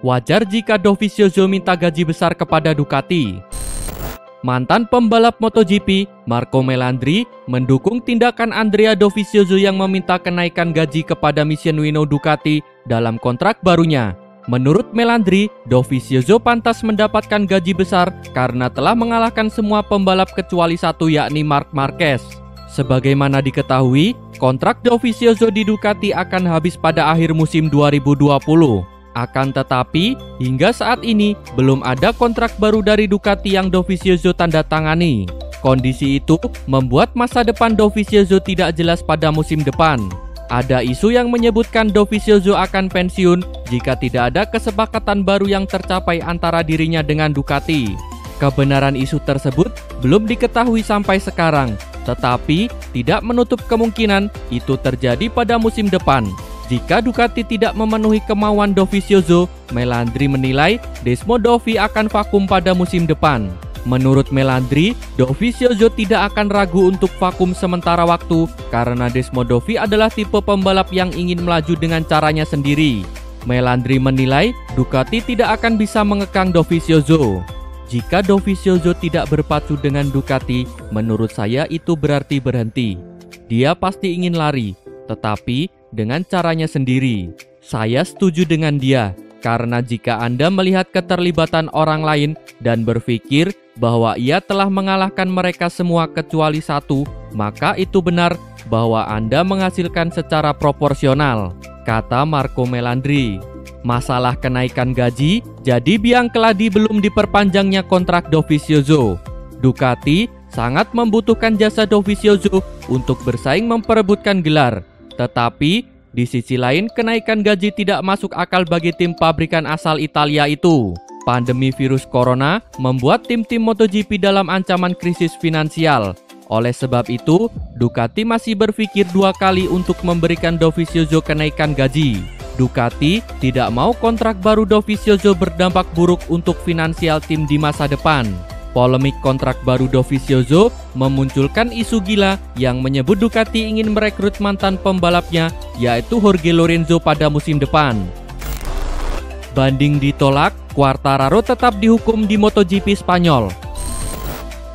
Wajar jika Dovizioso minta gaji besar kepada Ducati. Mantan pembalap MotoGP, Marco Melandri, mendukung tindakan Andrea Dovizioso yang meminta kenaikan gaji kepada Miscenuino Ducati dalam kontrak barunya. Menurut Melandri, Dovizioso pantas mendapatkan gaji besar karena telah mengalahkan semua pembalap kecuali satu, yakni Marc Marquez. Sebagaimana diketahui, kontrak Dovizioso di Ducati akan habis pada akhir musim 2020. Akan tetapi, hingga saat ini belum ada kontrak baru dari Ducati yang Dovizioso tanda tangani. Kondisi itu membuat masa depan Dovizioso tidak jelas pada musim depan. Ada isu yang menyebutkan Dovizioso akan pensiun jika tidak ada kesepakatan baru yang tercapai antara dirinya dengan Ducati. Kebenaran isu tersebut belum diketahui sampai sekarang, tetapi tidak menutup kemungkinan itu terjadi pada musim depan. Jika Ducati tidak memenuhi kemauan Dovizioso, Melandri menilai Desmo Dovi akan vakum pada musim depan. Menurut Melandri, Dovizioso tidak akan ragu untuk vakum sementara waktu karena Desmo Dovi adalah tipe pembalap yang ingin melaju dengan caranya sendiri. Melandri menilai Ducati tidak akan bisa mengekang Dovizioso. Jika Dovizioso tidak berpacu dengan Ducati, menurut saya itu berarti berhenti. Dia pasti ingin lari, tetapi dengan caranya sendiri. Saya setuju dengan dia, karena jika Anda melihat keterlibatan orang lain dan berpikir bahwa ia telah mengalahkan mereka semua kecuali satu, maka itu benar bahwa Anda menghasilkan secara proporsional, kata Marco Melandri. Masalah kenaikan gaji, jadi biang keladi belum diperpanjangnya kontrak Dovizioso. Ducati sangat membutuhkan jasa Dovizioso untuk bersaing memperebutkan gelar. Tetapi, di sisi lain kenaikan gaji tidak masuk akal bagi tim pabrikan asal Italia itu. Pandemi virus corona membuat tim-tim MotoGP dalam ancaman krisis finansial. Oleh sebab itu, Ducati masih berpikir dua kali untuk memberikan Dovizioso kenaikan gaji. Ducati tidak mau kontrak baru Dovizioso berdampak buruk untuk finansial tim di masa depan. Polemik kontrak baru Dovizioso memunculkan isu gila yang menyebut Ducati ingin merekrut mantan pembalapnya, yaitu Jorge Lorenzo pada musim depan. Banding ditolak, Quartararo tetap dihukum di MotoGP Spanyol.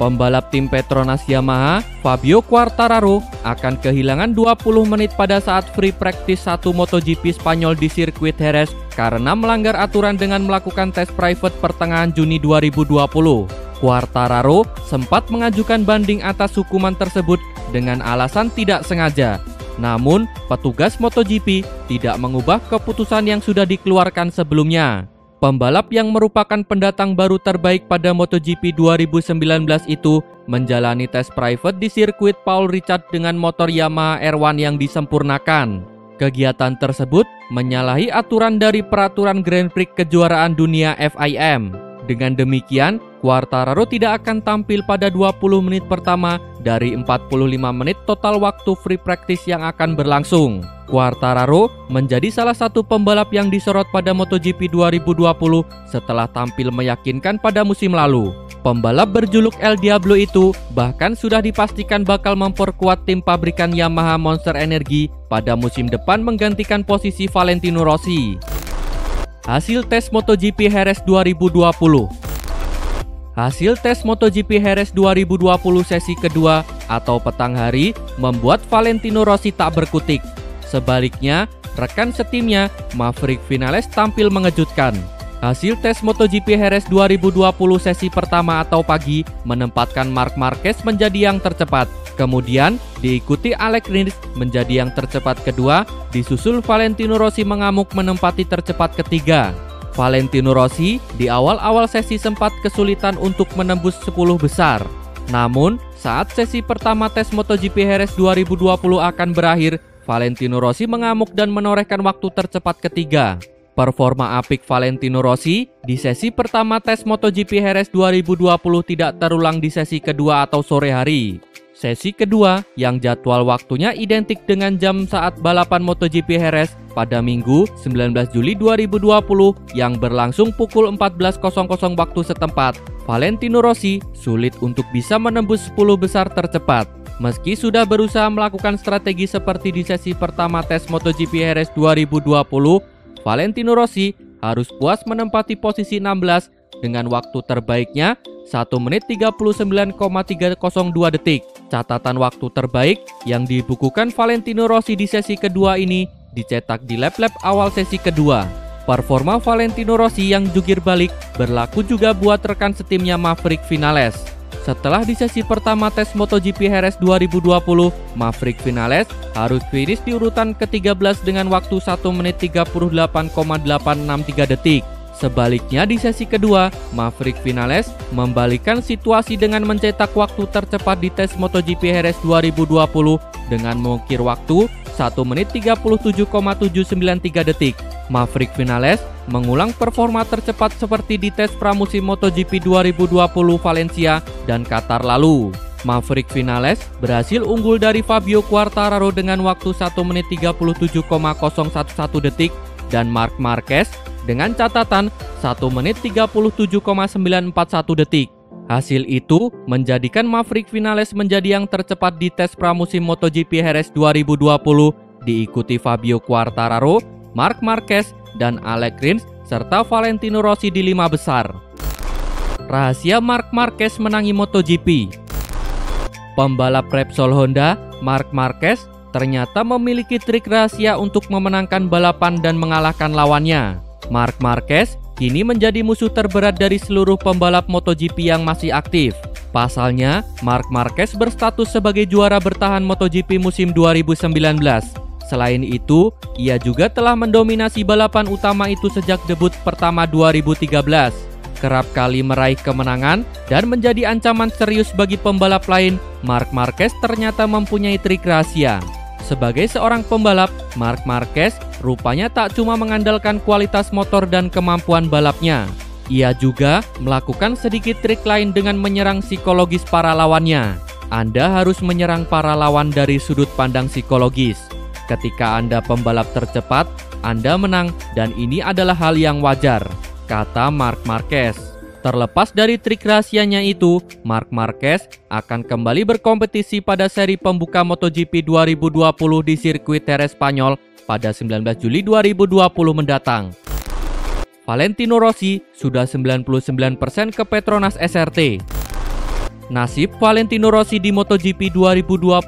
Pembalap tim Petronas Yamaha, Fabio Quartararo, akan kehilangan 20 menit pada saat free practice 1 MotoGP Spanyol di sirkuit Jerez karena melanggar aturan dengan melakukan tes private pertengahan Juni 2020. Quartararo sempat mengajukan banding atas hukuman tersebut dengan alasan tidak sengaja. Namun, petugas MotoGP tidak mengubah keputusan yang sudah dikeluarkan sebelumnya. Pembalap yang merupakan pendatang baru terbaik pada MotoGP 2019 itu menjalani tes private di sirkuit Paul Ricard dengan motor Yamaha R1 yang disempurnakan. Kegiatan tersebut menyalahi aturan dari peraturan Grand Prix kejuaraan dunia FIM. Dengan demikian, Quartararo tidak akan tampil pada 20 menit pertama dari 45 menit total waktu free practice yang akan berlangsung. Quartararo menjadi salah satu pembalap yang disorot pada MotoGP 2020 setelah tampil meyakinkan pada musim lalu. Pembalap berjuluk El Diablo itu bahkan sudah dipastikan bakal memperkuat tim pabrikan Yamaha Monster Energy pada musim depan menggantikan posisi Valentino Rossi. Hasil tes MotoGP Jerez 2020. Hasil tes MotoGP Jerez 2020 sesi kedua atau petang hari membuat Valentino Rossi tak berkutik. Sebaliknya, rekan setimnya Maverick Vinales tampil mengejutkan. Hasil tes MotoGP Jerez 2020 sesi pertama atau pagi menempatkan Marc Marquez menjadi yang tercepat. Kemudian diikuti Alex Rins menjadi yang tercepat kedua, disusul Valentino Rossi mengamuk menempati tercepat ketiga. Valentino Rossi di awal-awal sesi sempat kesulitan untuk menembus 10 besar. Namun, saat sesi pertama tes MotoGP Jerez 2020 akan berakhir, Valentino Rossi mengamuk dan menorehkan waktu tercepat ketiga. Performa apik Valentino Rossi di sesi pertama tes MotoGP Jerez 2020 tidak terulang di sesi kedua atau sore hari. Sesi kedua yang jadwal waktunya identik dengan jam saat balapan MotoGP Jerez pada Minggu 19 Juli 2020 yang berlangsung pukul 14.00 waktu setempat. Valentino Rossi sulit untuk bisa menembus 10 besar tercepat. Meski sudah berusaha melakukan strategi seperti di sesi pertama tes MotoGP Jerez 2020, Valentino Rossi harus puas menempati posisi 16 dengan waktu terbaiknya 1 menit 39,302 detik. Catatan waktu terbaik yang dibukukan Valentino Rossi di sesi kedua ini dicetak di lap-lap awal sesi kedua. Performa Valentino Rossi yang jungkir balik berlaku juga buat rekan setimnya Maverick Vinales. Setelah di sesi pertama tes MotoGP Jerez 2020, Maverick Vinales harus finish di urutan ke-13 dengan waktu 1 menit 38,863 detik. Sebaliknya di sesi kedua, Maverick Vinales membalikkan situasi dengan mencetak waktu tercepat di tes MotoGP Jerez 2020 dengan mengukir waktu 1 menit 37,793 detik. Maverick Vinales mengulang performa tercepat seperti di tes pramusim MotoGP 2020 Valencia dan Qatar lalu. Maverick Vinales berhasil unggul dari Fabio Quartararo dengan waktu 1 menit 37,011 detik dan Marc Marquez dengan catatan 1 menit 37,941 detik. Hasil itu menjadikan Maverick Vinales menjadi yang tercepat di tes pramusim MotoGP Jerez 2020, diikuti Fabio Quartararo, Marc Marquez, dan Alex Rins, serta Valentino Rossi di 5 besar. Rahasia Marc Marquez menangi MotoGP. Pembalap Repsol Honda, Marc Marquez, ternyata memiliki trik rahasia untuk memenangkan balapan dan mengalahkan lawannya. Marc Marquez kini menjadi musuh terberat dari seluruh pembalap MotoGP yang masih aktif. Pasalnya, Marc Marquez berstatus sebagai juara bertahan MotoGP musim 2019. Selain itu, ia juga telah mendominasi balapan utama itu sejak debut pertama 2013. Kerap kali meraih kemenangan dan menjadi ancaman serius bagi pembalap lain, Marc Marquez ternyata mempunyai trik rahasia. Sebagai seorang pembalap, Marc Marquez rupanya tak cuma mengandalkan kualitas motor dan kemampuan balapnya. Ia juga melakukan sedikit trik lain dengan menyerang psikologis para lawannya. Anda harus menyerang para lawan dari sudut pandang psikologis. Ketika Anda pembalap tercepat, Anda menang dan ini adalah hal yang wajar, kata Marc Marquez. Terlepas dari trik rahasianya itu, Marc Marquez akan kembali berkompetisi pada seri pembuka MotoGP 2020 di sirkuit Jerez Spanyol pada 19 Juli 2020 mendatang. Valentino Rossi sudah 99% ke Petronas SRT. Nasib Valentino Rossi di MotoGP 2021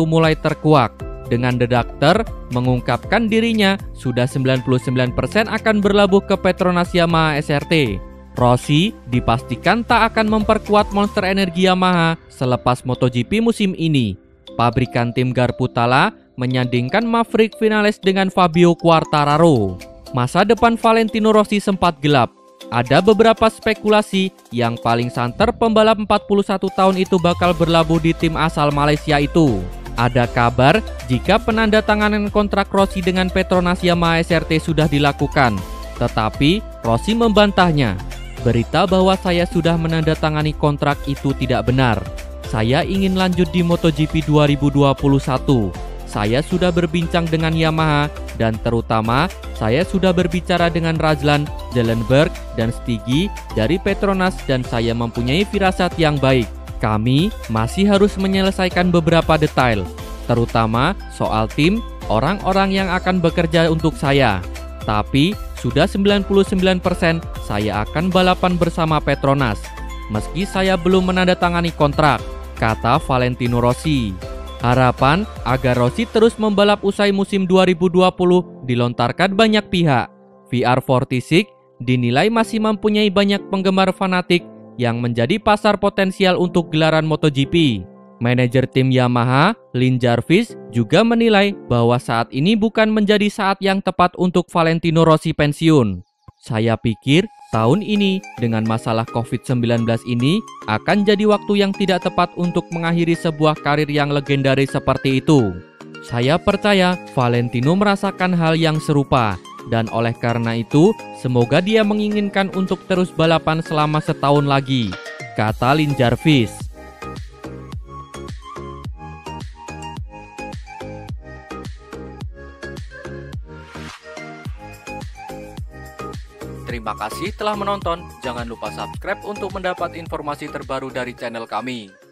mulai terkuak. Dengan The Doctor mengungkapkan dirinya sudah 99% akan berlabuh ke Petronas Yamaha SRT. Rossi dipastikan tak akan memperkuat monster energi Yamaha selepas MotoGP musim ini. Pabrikan tim Garputala menyandingkan Maverick Vinales dengan Fabio Quartararo. Masa depan Valentino Rossi sempat gelap. Ada beberapa spekulasi yang paling santer pembalap 41 tahun itu bakal berlabuh di tim asal Malaysia itu. Ada kabar jika penandatanganan kontrak Rossi dengan Petronas Yamaha SRT sudah dilakukan, tetapi Rossi membantahnya. Berita bahwa saya sudah menandatangani kontrak itu tidak benar. Saya ingin lanjut di MotoGP 2021. Saya sudah berbincang dengan Yamaha dan terutama saya sudah berbicara dengan Razlan, Zellenberg, dan Stigi dari Petronas dan saya mempunyai firasat yang baik. Kami masih harus menyelesaikan beberapa detail, terutama soal tim, orang-orang yang akan bekerja untuk saya. Tapi sudah 99% saya akan balapan bersama Petronas, meski saya belum menandatangani kontrak, kata Valentino Rossi. Harapan agar Rossi terus membalap usai musim 2020 dilontarkan banyak pihak. VR46 dinilai masih mempunyai banyak penggemar fanatik yang menjadi pasar potensial untuk gelaran MotoGP. Manajer tim Yamaha, Lin Jarvis, juga menilai bahwa saat ini bukan menjadi saat yang tepat untuk Valentino Rossi pensiun. Saya pikir tahun ini dengan masalah COVID-19 ini akan jadi waktu yang tidak tepat untuk mengakhiri sebuah karir yang legendaris seperti itu. Saya percaya Valentino merasakan hal yang serupa. Dan oleh karena itu, semoga dia menginginkan untuk terus balapan selama setahun lagi, kata Lin Jarvis. Terima kasih telah menonton. Jangan lupa subscribe untuk mendapat informasi terbaru dari channel kami.